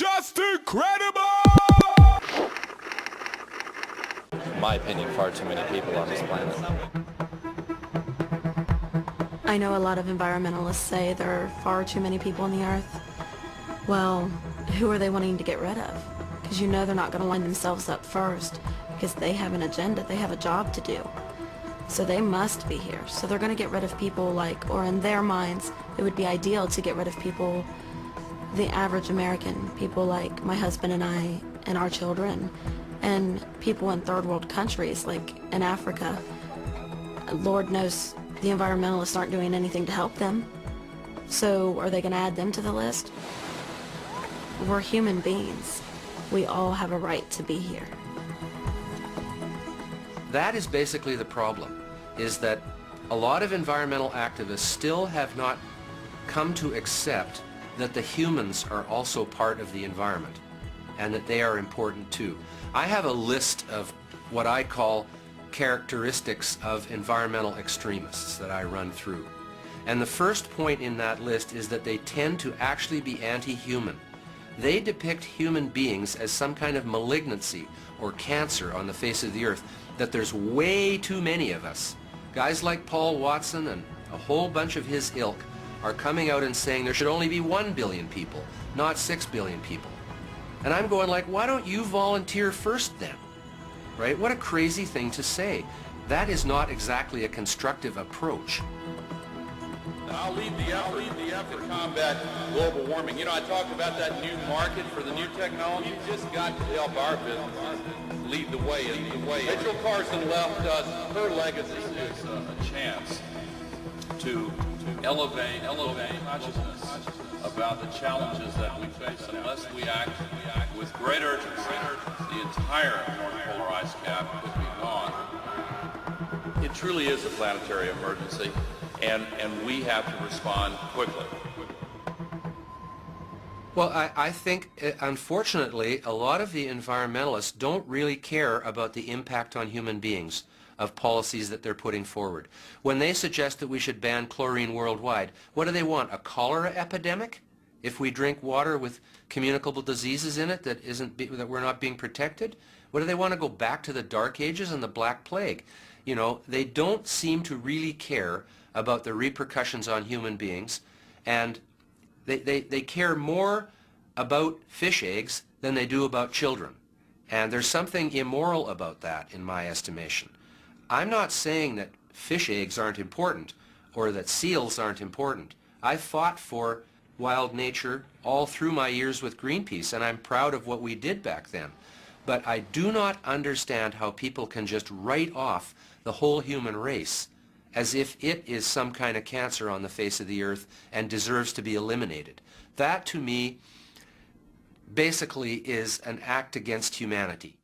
just incredible! In my opinion, far too many people on this planet. I know a lot of environmentalists say there are far too many people on the earth. Well, who are they wanting to get rid of? Because you know they're not going to line themselves up first, because they have an agenda, they have a job to do. So they must be here. So they're going to get rid of people like, or in their minds, it would be ideal to get rid of people, the average American, people like my husband and I and our children, and people in third world countries like in Africa. Lord knows the environmentalists aren't doing anything to help them. So are they going to add them to the list? We're human beings. We all have a right to be here. That is basically the problem, is that a lot of environmental activists still have not come to accept that the humans are also part of the environment and that they are important too. I have a list of what I call characteristics of environmental extremists that I run through. And the first point in that list is that they tend to actually be anti-human. They depict human beings as some kind of malignancy or cancer on the face of the earth, that there's way too many of us. Guys like Paul Watson and a whole bunch of his ilk are coming out and saying there should only be 1 billion people, not 6 billion people. And I'm going like, why don't you volunteer first then? Right? What a crazy thing to say. That is not exactly a constructive approach. I'll lead the effort to combat global warming. You know, I talked about that new market for the new technology. You just got to help our business lead the way. Rachel Carson left us her legacy. It's a chance to elevate consciousness about the challenges that we face. Unless we act with great urgency, the entire North Polar ice cap could be gone. It truly is a planetary emergency, and we have to respond quickly. Well, I think, unfortunately, a lot of the environmentalists don't really care about the impact on human beings of policies that they're putting forward. When they suggest that we should ban chlorine worldwide, what do they want? A cholera epidemic? If we drink water with communicable diseases in it that we're not being protected? What do they want to go back to the Dark Ages and the Black Plague? You know, they don't seem to really care about the repercussions on human beings, and they care more about fish eggs than they do about children. And there's something immoral about that, in my estimation. I'm not saying that fish eggs aren't important or that seals aren't important. I fought for wild nature all through my years with Greenpeace, and I'm proud of what we did back then. But I do not understand how people can just write off the whole human race as if it is some kind of cancer on the face of the earth and deserves to be eliminated. That, to me, basically is an act against humanity.